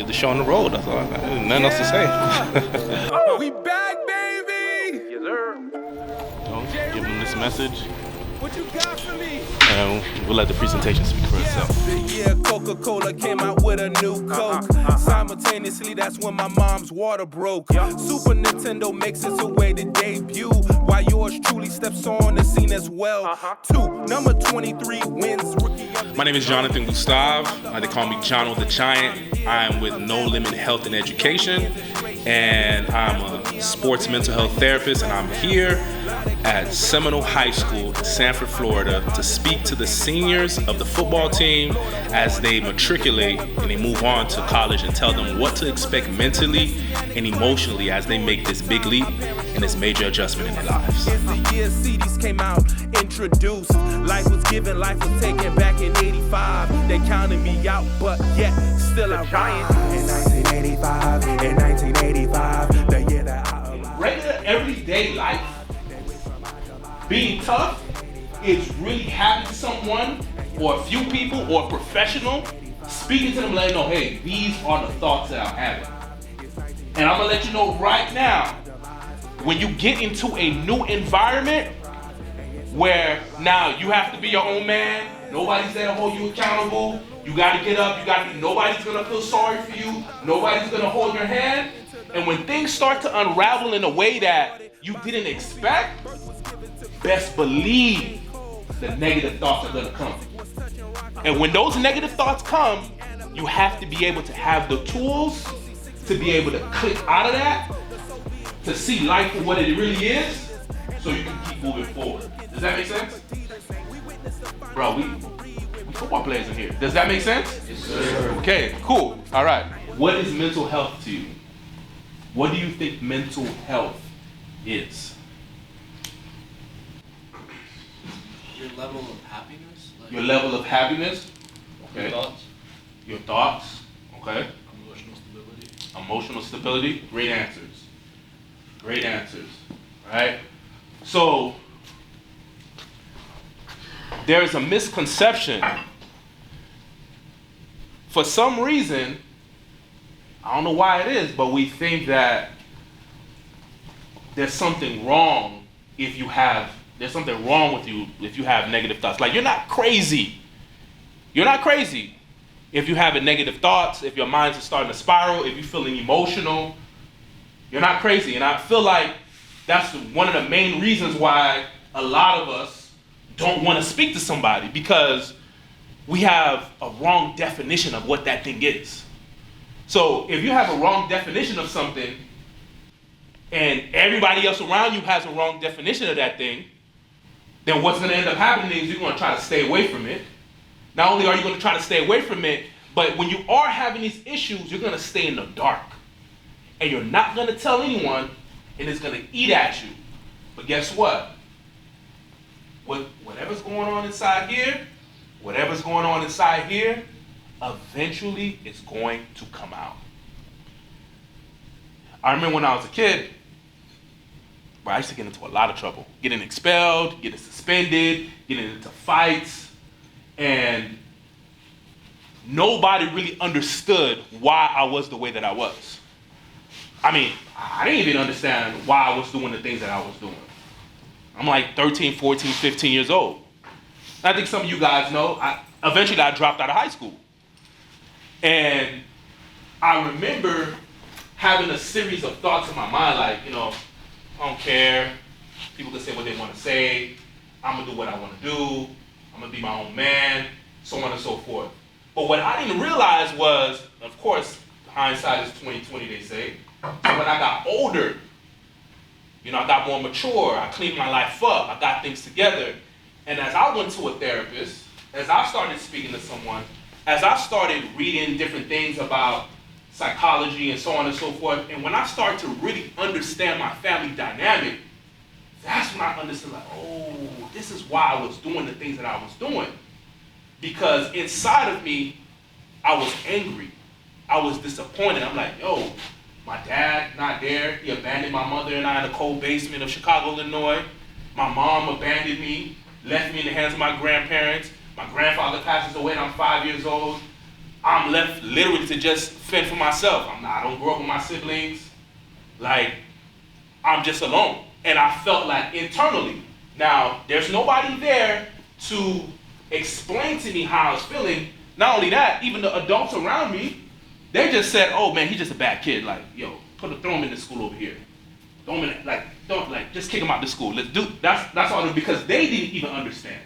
the show on the road. That's all. Nothing else to say. We back, baby! Yes, sir. Give them this message, What you got for me? and we'll let the presentation speak for itself. The year Coca-Cola came out with a new Coke. Simultaneously, that's when my mom's water broke. Super Nintendo makes its way to debut, while yours truly steps on the scene as well. Number 23 wins Rookie of the My name is Jonathan Gustave. They call me Jono the Giant. I'm with No Limit Health and Education, and I'm a sports mental health therapist, and I'm here at Seminole High School in Sanford, Florida, to speak to the seniors of the football team as they matriculate and they move on to college, and tell them what to expect mentally and emotionally as they make this big leap and this major adjustment in their lives. It's the year CDs came out, introduced. Life was given, life was taken back in 85. They counted me out, but yet still I giant. In 1985, the year that I arrived. Regular everyday life, being tough is really having someone or a few people or a professional speaking to them, letting them know, hey, these are the thoughts that I'm having. And I'm gonna let you know right now, when you get into a new environment where now you have to be your own man, nobody's there to hold you accountable, you gotta get up, nobody's gonna feel sorry for you, nobody's gonna hold your hand. And when things start to unravel in a way that you didn't expect, best believe the negative thoughts are gonna come. And when those negative thoughts come, you have to be able to have the tools to be able to click out of that, to see life for what it really is, so you can keep moving forward. Does that make sense? Bro, we football players in here. Does that make sense? Yes, sir. Okay, cool. All right. What is mental health to you? What do you think mental health is? Your level of happiness? Your level of happiness? Your Okay. thoughts? Your thoughts? Okay. Emotional stability. Emotional stability? Great answers. Great answers. All right? So, there is a misconception. For some reason, I don't know why it is, but we think that there's something wrong there's something wrong with you if you have negative thoughts. Like, you're not crazy. You're not crazy if you have negative thoughts, if your minds are starting to spiral, if you're feeling emotional. You're not crazy. And I feel like that's one of the main reasons why a lot of us don't want to speak to somebody, because we have a wrong definition of what that thing is. So if you have a wrong definition of something and everybody else around you has a wrong definition of that thing, then what's going to end up happening is you're going to try to stay away from it. Not only are you going to try to stay away from it, but when you are having these issues, you're going to stay in the dark. And you're not going to tell anyone, and it's going to eat at you. But guess what? Whatever's going on inside here, eventually it's going to come out. I remember when I was a kid, I used to get into a lot of trouble. Getting expelled, getting suspended, getting into fights, and nobody really understood why I was the way that I was. I mean, I didn't even understand why I was doing the things that I was doing. I'm like 13, 14, 15 years old. I think some of you guys know, eventually I dropped out of high school. And I remember having a series of thoughts in my mind, like, I don't care. People can say what they want to say. I'm going to do what I want to do. I'm going to be my own man, so on and so forth. But what I didn't realize was, of course, hindsight is 20/20, they say. So when I got older, I got more mature. I cleaned my life up. I got things together. And as I went to a therapist, as I started speaking to someone, as I started reading different things about psychology and so on and so forth, and when I started to really understand my family dynamic, that's when I understood, like, oh, this is why I was doing the things that I was doing. Because inside of me, I was angry. I was disappointed. I'm like, yo, my dad not there. He abandoned my mother and I in the cold basement of Chicago, Illinois. My mom abandoned me, left me in the hands of my grandparents. My grandfather passes away and I'm 5 years old. I'm left literally to just fend for myself. I don't grow up with my siblings. Like, I'm just alone. And I felt like internally, now there's nobody there to explain to me how I was feeling. Not only that, even the adults around me, they just said, oh man, he's just a bad kid. Like, yo, throw him in the school over here. Just kick him out the school. That's all, because they didn't even understand.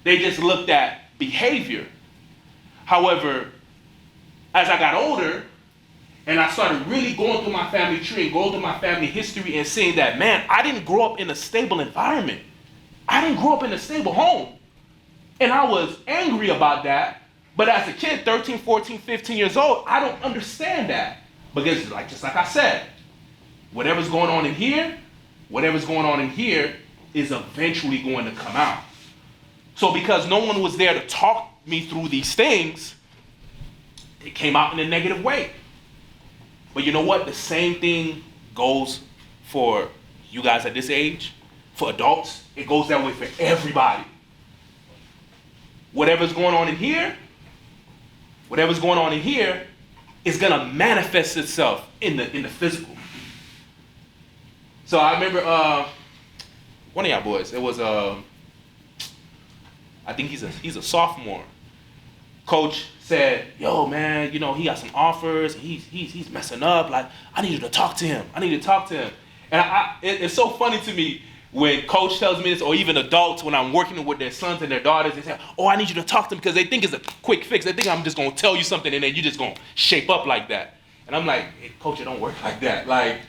They just looked at behavior. However, as I got older, and I started really going through my family tree and going through my family history and seeing that, man, I didn't grow up in a stable environment. I didn't grow up in a stable home. And I was angry about that. But as a kid, 13, 14, 15 years old, I don't understand that. Because just like I said, whatever's going on in here is eventually going to come out. So because no one was there to talk me through these things, it came out in a negative way. But you know what? The same thing goes for you guys at this age, for adults. It goes that way for everybody. Whatever's going on in here is gonna manifest itself in the physical. So I remember one of y'all boys. It was I think he's a sophomore. Coach said, "Yo, man, he got some offers. He's messing up. Like, I need you to talk to him. And it's so funny to me when coach tells me this, or even adults when I'm working with their sons and their daughters, they say, "Oh, I need you to talk to them," because they think it's a quick fix. They think I'm just gonna tell you something and then you're just gonna shape up like that. And I'm like, hey, coach, it don't work like that. Like,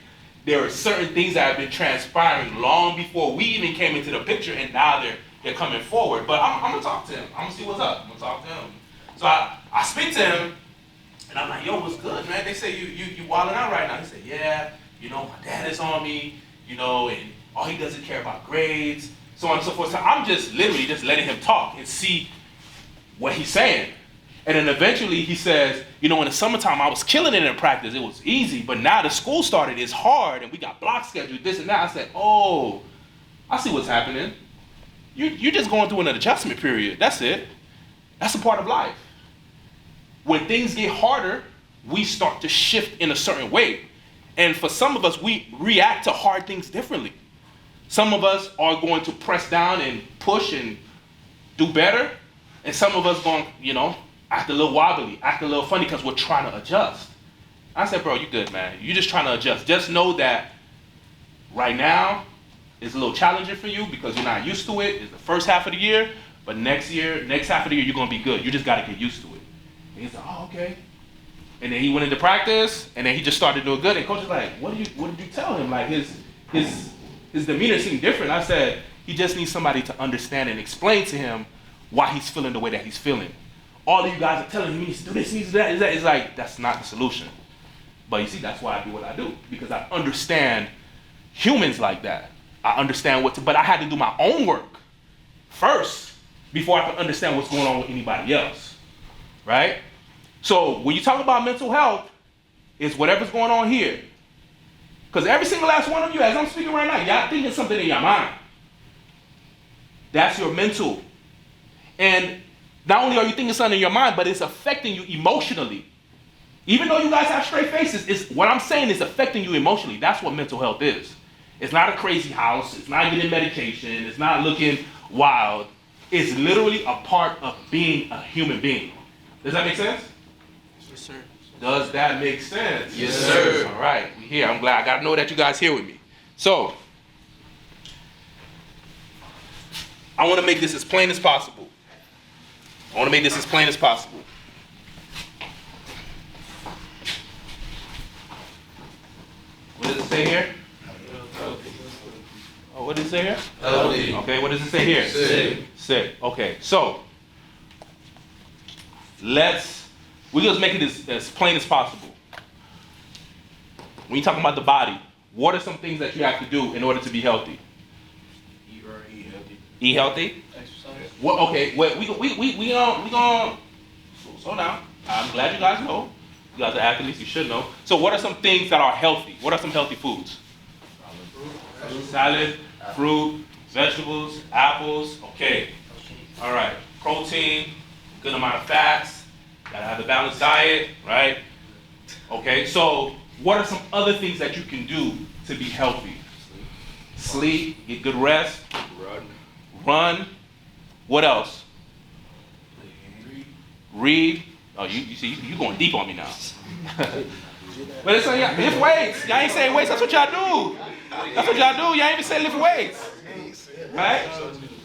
there are certain things that have been transpiring long before we even came into the picture, and now they're coming forward. But I'm gonna talk to him. I'm gonna see what's up. I'm gonna talk to him. So I speak to him, and I'm like, yo, what's good, man? They say you wilding out right now. He said, yeah, my dad is on me, and all he does is care about grades, so on and so forth. So I'm just literally just letting him talk and see what he's saying. And then eventually he says, in the summertime I was killing it in practice. It was easy, but now the school started, it's hard, and we got block scheduled, this and that. I said, oh, I see what's happening. You're just going through an adjustment period. That's it. That's a part of life. When things get harder, we start to shift in a certain way. And for some of us, we react to hard things differently. Some of us are going to press down and push and do better. And some of us going, act a little wobbly, act a little funny because we're trying to adjust. I said, bro, you good, man. You're just trying to adjust. Just know that right now is a little challenging for you because you're not used to it. It's the first half of the year. But next half of the year, you're going to be good. You just got to get used to it. And he's like, oh, okay. And then he went into practice, and then he just started doing good. And coach was like, what did you tell him? Like, his demeanor seemed different. I said, he just needs somebody to understand and explain to him why he's feeling the way that he's feeling. All of you guys are telling him he needs to do this, he needs to do that. It's like, that's not the solution. But you see, that's why I do what I do, because I understand humans like that. I understand but I had to do my own work first before I could understand what's going on with anybody else, right? So when you talk about mental health, it's whatever's going on here. Because every single last one of you, as I'm speaking right now, y'all thinking something in your mind. That's your mental. And not only are you thinking something in your mind, but it's affecting you emotionally. Even though you guys have straight faces, what I'm saying is affecting you emotionally. That's what mental health is. It's not a crazy house. It's not getting medication. It's not looking wild. It's literally a part of being a human being. Does that make sense? Yes, sir. Does that make sense? Yes, sir. All right, we here. I'm glad. I got to know that you guys here with me. So, I want to make this as plain as possible. What does it say here? Oh, what does it say here? Healthy. Okay, what does it say here? Sick. Okay, so we just make it as plain as possible. When you talk about the body, what are some things that you have to do in order to be healthy? Eat right, eat healthy. Eat healthy? Exercise. What? Okay, we gonna slow down. I'm glad you guys know. You guys are athletes, you should know. So what are some things that are healthy? What are some healthy foods? Salad, fruit, vegetables, apples. Okay. All right. Protein, good amount of fats. Gotta have a balanced diet, right? Okay, so what are some other things that you can do to be healthy? Sleep, get good rest, run. What else? Read. Oh, you see, you going deep on me now. But it's lift weights. Y'all ain't saying weights. That's what y'all do. That's what y'all do. Y'all ain't even say lift weights, right?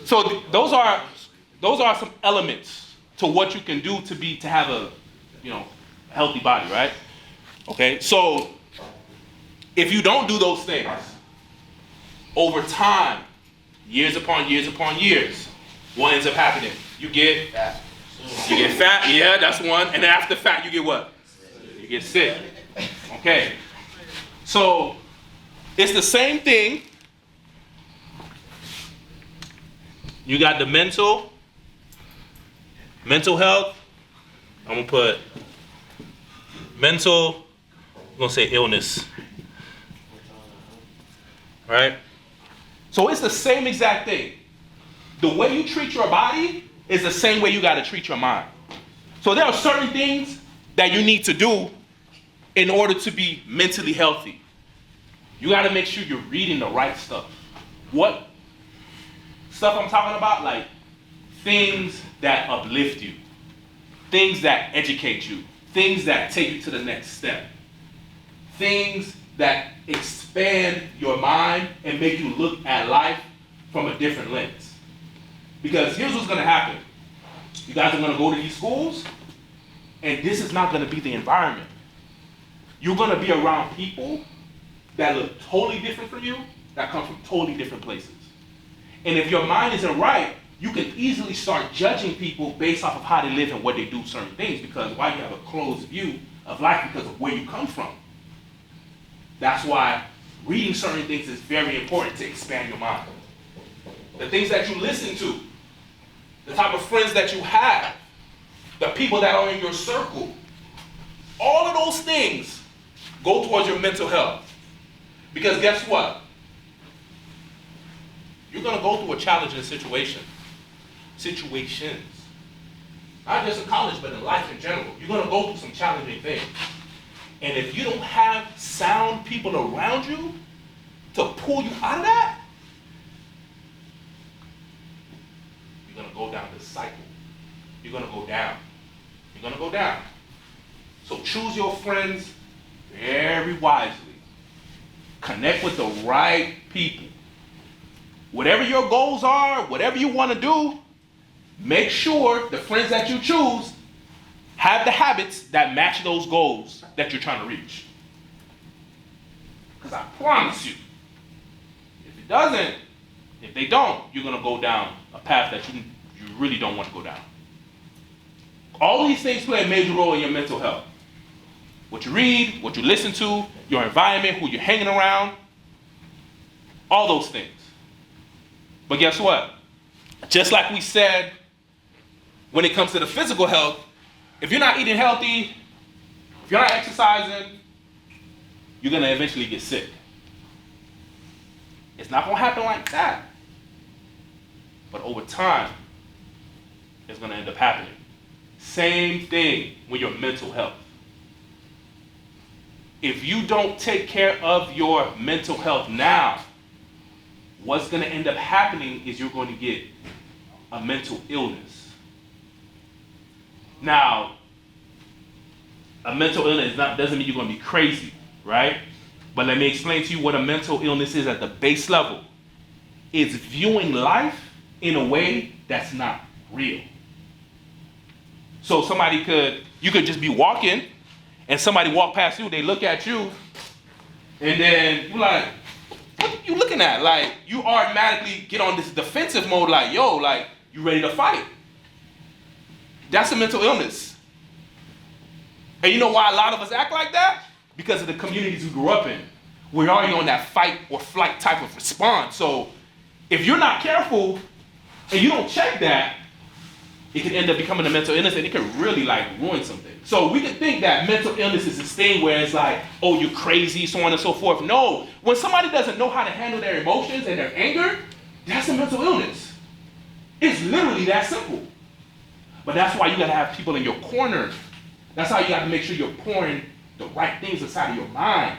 So those are some elements to what you can do to have a healthy body, right? Okay. So if you don't do those things over time, years upon years upon years, what ends up happening? You get fat. Yeah, that's one. And then after fat, you get what? You get sick. Okay. So it's the same thing. You got the mental health. I'm gonna put mental. I'm gonna say illness. Right? So it's the same exact thing. The way you treat your body is the same way you got to treat your mind. So there are certain things that you need to do in order to be mentally healthy. You got to make sure you're reading the right stuff. What stuff I'm talking about? Like things that uplift you, things that educate you, things that take you to the next step, things that expand your mind and make you look at life from a different lens. Because here's what's going to happen. You guys are going to go to these schools, and this is not going to be the environment. You're going to be around people that look totally different from you, that come from totally different places. And if your mind isn't right, you can easily start judging people based off of how they live and what they do certain things, because why you have a closed view of life because of where you come from. That's why reading certain things is very important to expand your mind. The things that you listen to, the type of friends that you have, the people that are in your circle, all of those things go towards your mental health. Because guess what? You're going to go through a challenging situations. Not just in college, but in life in general. You're going to go through some challenging things. And if you don't have sound people around you to pull you out of that, you're going to go down this cycle. You're going to go down. You're going to go down. So choose your friends very wisely. Connect with the right people. Whatever your goals are, whatever you want to do, make sure the friends that you choose have the habits that match those goals that you're trying to reach. Because I promise you, if they don't, you're going to go down a path that you really don't want to go down. All these things play a major role in your mental health. What you read, what you listen to, your environment, who you're hanging around, all those things. But guess what? Just like we said, when it comes to the physical health, if you're not eating healthy, if you're not exercising, you're going to eventually get sick. It's not going to happen like that. But over time, it's going to end up happening. Same thing with your mental health. If you don't take care of your mental health now, what's going to end up happening is you're going to get a mental illness. Now, a mental illness doesn't mean you're going to be crazy, right? But let me explain to you what a mental illness is at the base level. It's viewing life in a way that's not real. So you could just be walking, and somebody walk past you, they look at you, and then you're like, what are you looking at? Like, you automatically get on this defensive mode, like, yo, like, you ready to fight. That's a mental illness. And you know why a lot of us act like that? Because of the communities we grew up in. We're already on that fight or flight type of response. So if you're not careful and you don't check that, it can end up becoming a mental illness, and it can really like ruin something. So we can think that mental illness is this thing where it's like, oh, you're crazy, so on and so forth. No, when somebody doesn't know how to handle their emotions and their anger, that's a mental illness. It's literally that simple. But that's why you gotta have people in your corner That's how you got to make sure you're pouring the right things inside of your mind.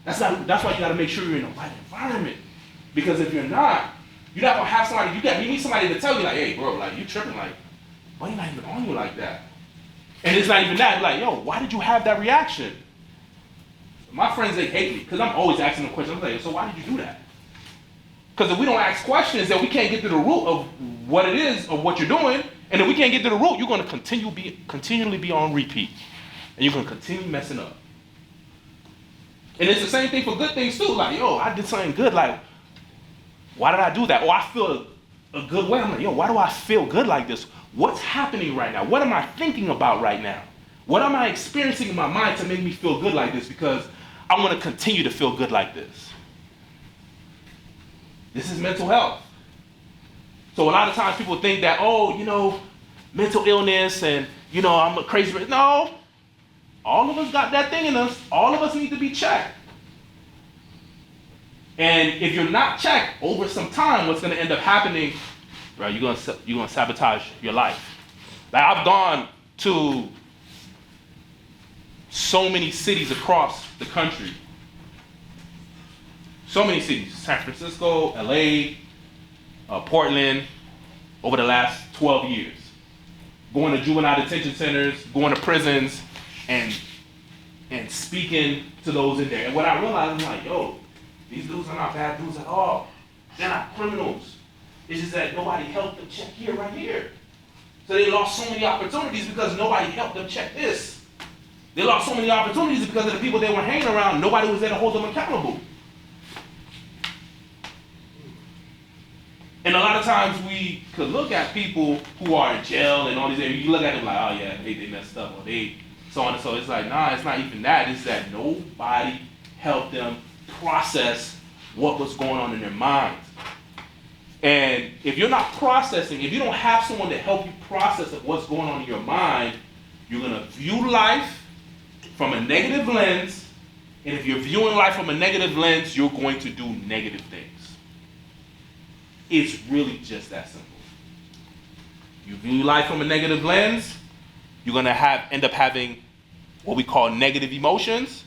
That's why you got to make sure you're in the right environment. Because if you're not going to have somebody, you need somebody to tell you like, hey bro, like you tripping, like, why you not even on you like that? And it's not even that, like, yo, why did you have that reaction? My friends, they hate me because I'm always asking them questions. I'm like, so why did you do that? Because if we don't ask questions, then we can't get to the root of what it is or what you're doing. And if we can't get to the root, you're going to continually be on repeat. And you're going to continue messing up. And it's the same thing for good things too. Like, yo, I did something good. Like, why did I do that? Oh, I feel a good way. I'm like, yo, why do I feel good like this? What's happening right now? What am I thinking about right now? What am I experiencing in my mind to make me feel good like this? Because I want to continue to feel good like this. This is mental health. So a lot of times people think that, oh, you know, mental illness and, you know, I'm a crazy person. No. All of us got that thing in us. All of us need to be checked. And if you're not checked over some time, what's going to end up happening, bro, you're going to sabotage your life. Like, I've gone to so many cities across the country. So many cities, San Francisco, LA, Portland, over the last 12 years. Going to juvenile detention centers, going to prisons, and speaking to those in there. And what I realized, I'm like, yo, these dudes are not bad dudes at all. They're not criminals. It's just that nobody helped them check here, right here. So they lost so many opportunities because nobody helped them check this. They lost so many opportunities because of the people they were hanging around. Nobody was there to hold them accountable. And a lot of times we could look at people who are in jail and all these areas, you look at them like, oh yeah, they messed up, or they so on and so. It's like, nah, it's not even that. It's that nobody helped them process what was going on in their minds. And if you're not processing, if you don't have someone to help you process what's going on in your mind, you're going to view life from a negative lens. And if you're viewing life from a negative lens, you're going to do negative things. It's really just that simple. You view life from a negative lens, you're going to end up having what we call negative emotions,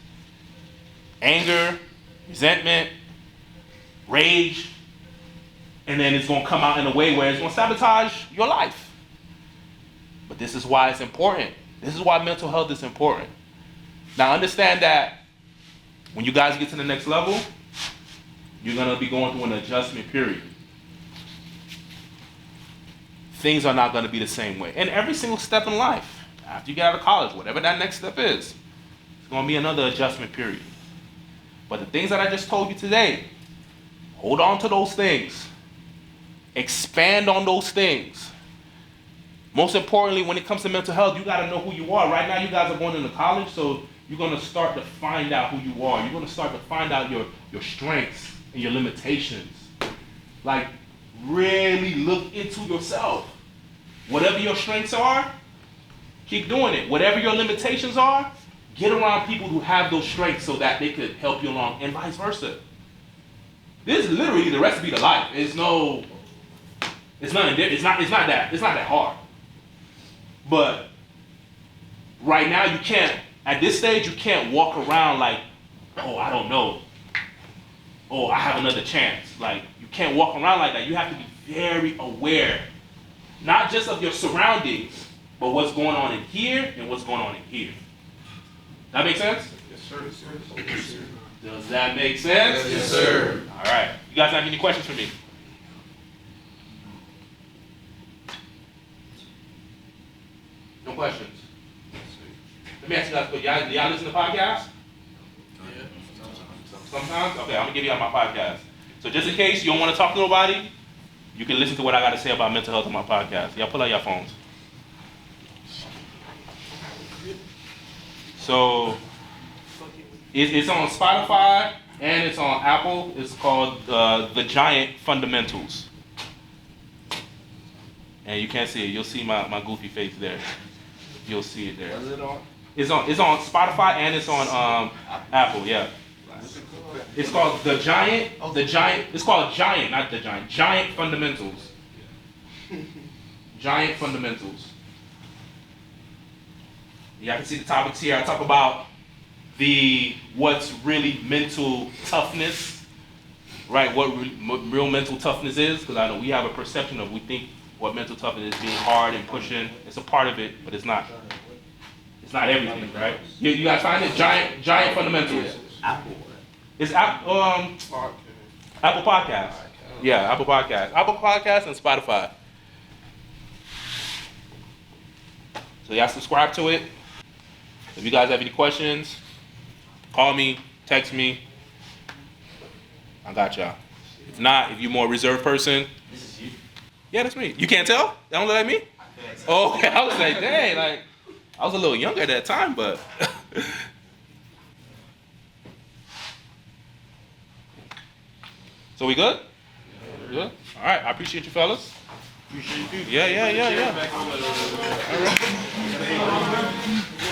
anger, resentment, rage, and then it's going to come out in a way where it's going to sabotage your life. But this is why it's important. This is why mental health is important. Now understand that when you guys get to the next level, you're going to be going through an adjustment period. Things are not going to be the same way. And every single step in life, after you get out of college, whatever that next step is, it's going to be another adjustment period. But the things that I just told you today, hold on to those things. Expand on those things. Most importantly, when it comes to mental health, you got to know who you are. Right now, you guys are going into college, so you're going to start to find out who you are. You're going to start to find out your strengths and your limitations. Like, really look into yourself. Whatever your strengths are, keep doing it. Whatever your limitations are, get around people who have those strengths so that they could help you along, and vice versa. This is literally the recipe to life. It's not that hard. But right now at this stage, you can't walk around like, oh, I don't know. Oh, I have another chance. Like, you can't walk around like that. You have to be very aware, not just of your surroundings, but what's going on in here and what's going on in here. That make sense? Yes, sir. Yes, sir. Does that make sense? Yes, sir. All right. You guys have any questions for me? No questions? Let me ask you guys, but y'all listen to podcasts? Sometimes? Okay, I'm going to give you out my podcast. So just in case you don't want to talk to nobody, you can listen to what I got to say about mental health on my podcast. Y'all pull out your phones. So it's on Spotify and it's on Apple. It's called The Giant Fundamentals. And you can't see it. You'll see my goofy face there. You'll see it there. What's it on? It's on Spotify and it's on Apple, yeah. It's called The Giant. It's called Giant, not The Giant. Giant Fundamentals. Giant Fundamentals. Y'all can see the topics here. I talk about what's really mental toughness, right? What real mental toughness is, because I know we have a perception of, we think what mental toughness is being hard and pushing. It's a part of it, but it's not. It's not everything, right? You guys find it? Giant fundamentals. It's Apple Podcasts. Yeah, Apple Podcasts. Apple Podcasts and Spotify. So y'all subscribe to it. If you guys have any questions, call me, text me. I got y'all. If not, if you're more reserved person. This is you. Yeah, that's me. You can't tell? That don't look like me? Oh, okay. I was like, dang, like, I was a little younger at that time, but. So we good? Good? All right, I appreciate you fellas. Appreciate you too. Yeah. All right.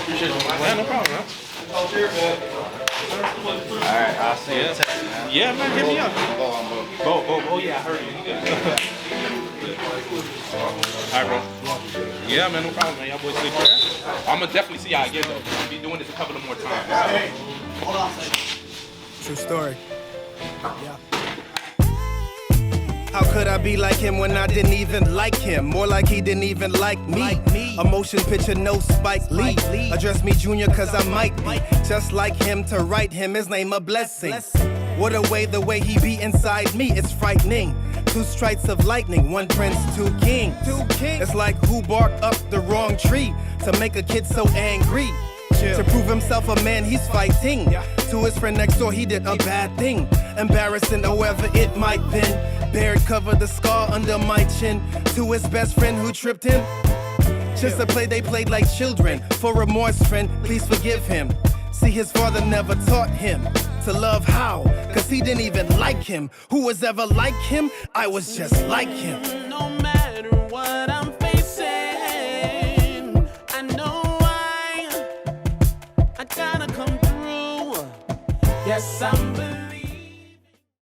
Appreciate you. Yeah, no problem, man. Alright, I'll see you. Yeah, man, hit me up. Oh, yeah, I heard you. All right, bro. Yeah, man, no problem, man. Y'all boys sleep there. I'm gonna definitely see y'all again, though. I'll be doing this a couple of more times. Hold on a second. True story. Yeah. How could I be like him when I didn't even like him? More like he didn't even like me. A motion picture, no Spike Lee. Address me junior cause I might be just like him. To write him, his name a blessing. What a way, the way he be inside me, it's frightening. 2 strikes of lightning, 1 prince, 2 kings. It's like who barked up the wrong tree to make a kid so angry. To prove himself a man, he's fighting. To his friend next door, he did a bad thing. Embarrassing, however it might been. Bared covered the scar under my chin. To his best friend who tripped him. Just a play they played like children. For remorse, friend, please forgive him. See, his father never taught him to love how, cause he didn't even like him. Who was ever like him? I was just like him.